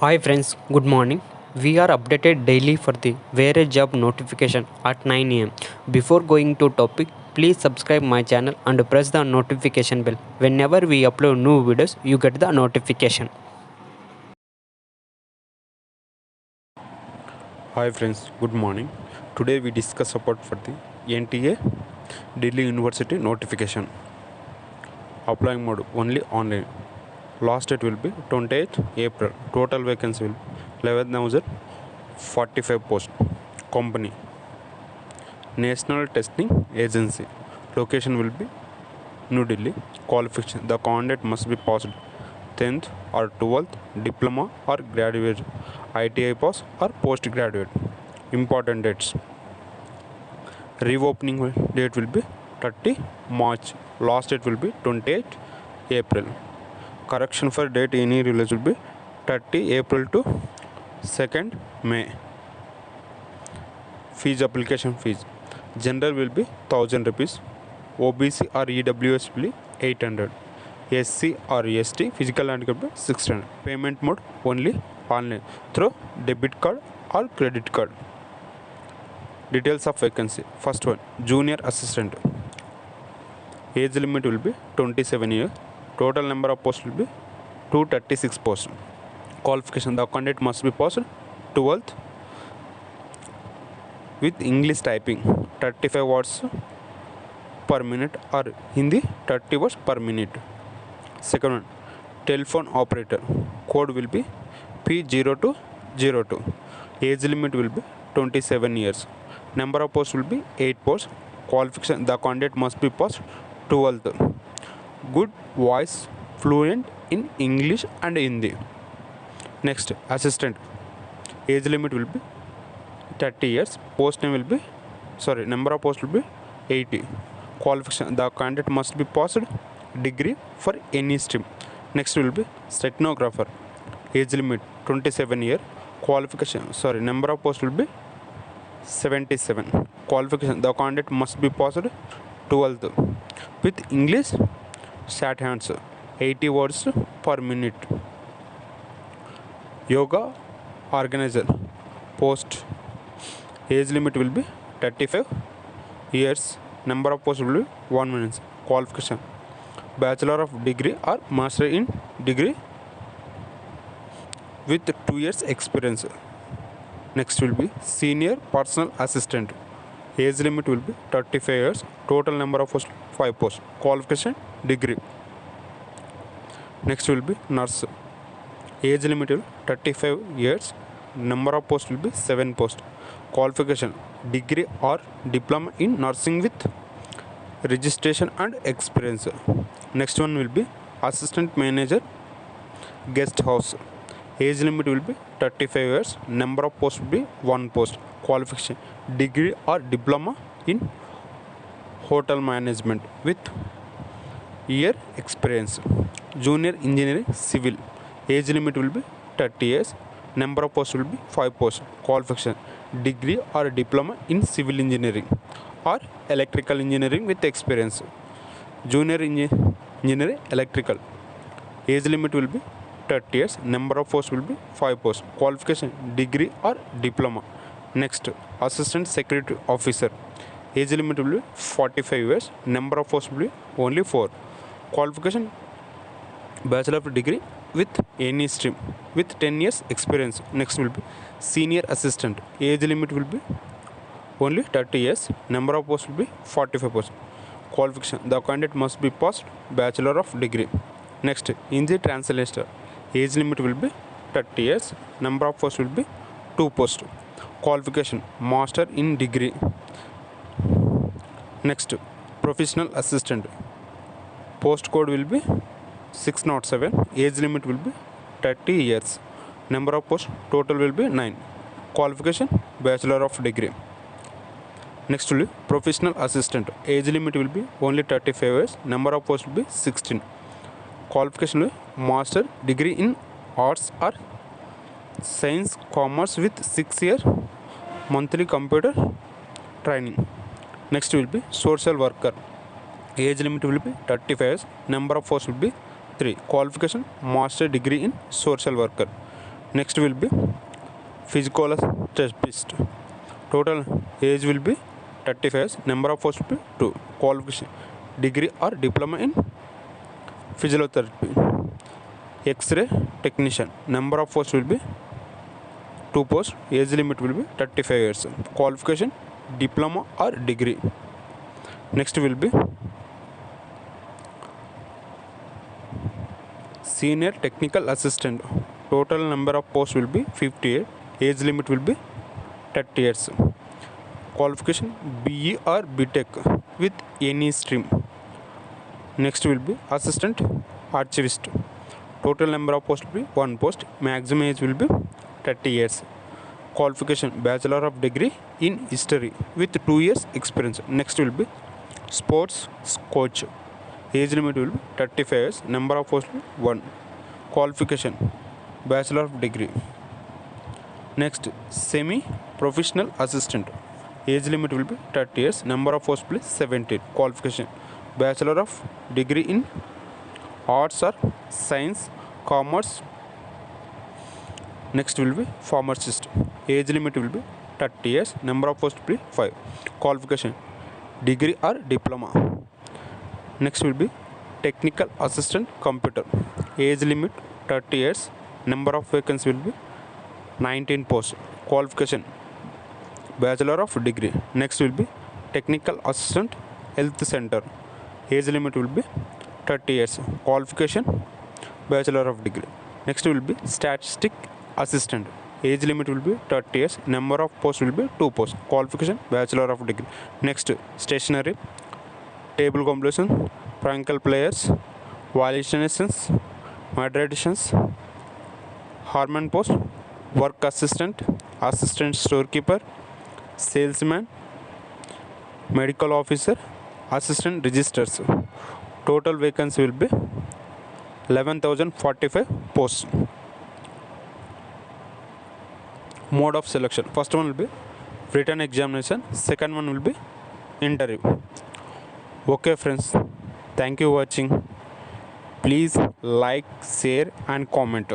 Hi friends, good morning. We are updated daily for the various job notification at 9 am. Before going to topic, please subscribe my channel and press the notification bell. Whenever we upload new videos, you get the notification. Hi friends, good morning. Today we discuss about for the NTA Delhi University notification. Applying mode only online. Last date will be 28th April. Total vacancy will be 11,045 posts. Company National Testing Agency. Location will be New Delhi. Qualification: the candidate must be passed 10th or 12th diploma or graduate, ITI pass or postgraduate. Important dates: reopening date will be 30 March. Last date will be 28 April. Correction for date any release will be 30 April to 2nd May. Fees: application fees. General will be 1000 rupees. OBC or EWS will be 800. SC or ST physical handicap will be 600. Payment mode only online through debit card or credit card. Details of vacancy. First one, junior assistant. Age limit will be 27 years. Total number of posts will be 236 posts. Qualification: the candidate must be passed 12th with English typing 35 words per minute or Hindi 30 words per minute. Second one, telephone operator. Code will be P0202. Age limit will be 27 years. Number of posts will be 8 posts. Qualification: the candidate must be passed 12th. Good voice, fluent in English and Hindi. Next, assistant. Age limit will be 30 years. Post name will be number of posts will be 80. Qualification: the candidate must be passed degree for any stream. Next will be stenographer. Age limit 27 year. Qualification number of posts will be 77. Qualification: the candidate must be passed 12th with English sat hands 80 words per minute. Yoga organizer post. Age limit will be 35 years. Number of posts will be 1 minute. Qualification: bachelor of degree or master in degree with 2 years experience. Next will be senior personal assistant. Age limit will be 35 years. Total number of posts 5 posts. Qualification: degree. Next will be nurse. Age limit will 35 years. Number of posts will be 7 posts. Qualification: degree or diploma in nursing with registration and experience. Next one will be assistant manager guest house. Age limit will be 35 years. Number of posts will be 1 post. Qualification: degree or diploma in hotel management with year experience. Junior engineering civil. Age limit will be 30 years. Number of posts will be 5 posts. Qualification: degree or diploma in civil engineering or electrical engineering with experience. Junior engineering electrical. Age limit will be 30 years. Number of posts will be 5 posts. Qualification: degree or diploma. Next, assistant security officer. Age limit will be 45 years. Number of posts will be only 4. Qualification: bachelor of degree with any stream with 10 years experience. Next will be senior assistant. Age limit will be only 30 years. Number of posts will be 45 posts. Qualification: the candidate must be passed bachelor of degree. Next, in the translator. Age limit will be 30 years. Number of posts will be 2 posts. Qualification: master in degree. Next, professional assistant. Post code will be 607. Age limit will be 30 years. Number of posts total will be 9. Qualification: bachelor of degree. Next will be professional assistant. Age limit will be only 35 years. Number of posts will be 16. Qualification will be master degree in arts or science commerce with 6 year monthly computer training. Next will be social worker. Age limit will be 35 years. Number of posts will be 3. Qualification: master degree in social worker. Next will be physiotherapist. Total age will be 35 years. Number of posts will be 2. Qualification degree or diploma in physiotherapy. X-ray technician. Number of posts will be 2 posts. Age limit will be 35 years. Qualification diploma or degree. Next will be senior technical assistant. Total number of posts will be 58. Age limit will be 30 years. Qualification BE or BTech with any stream. Next will be assistant archivist. Total number of posts will be 1 post. Maximum age will be 30 years. Qualification bachelor of degree in history with 2 years experience. Next will be sports coach. Age limit will be 35 years. Number of posts will be 1. Qualification bachelor of degree. Next semi professional assistant. Age limit will be 30 years. Number of posts will be 17. Qualification bachelor of degree in arts or science, commerce. Next will be pharmacist. Age limit will be 30 years. Number of posts will be 5. Qualification degree or diploma. Next will be technical assistant computer. Age limit 30 years. Number of vacancies will be 19 posts. Qualification bachelor of degree. Next will be technical assistant health center. Age limit will be 30 years. Qualification bachelor of degree. Next will be statistic assistant. Age limit will be 30 years. Number of posts will be 2 posts. Qualification bachelor of degree. Next stationary, table completion, francal players, violinists, mathematicians, harmon post, work assistant, assistant storekeeper, salesman, medical officer, assistant registers. Total vacancy will be 11,045 posts. Mode of selection. First one will be written examination. Second one will be interview. Okay friends, thank you for watching. Please like, share and comment.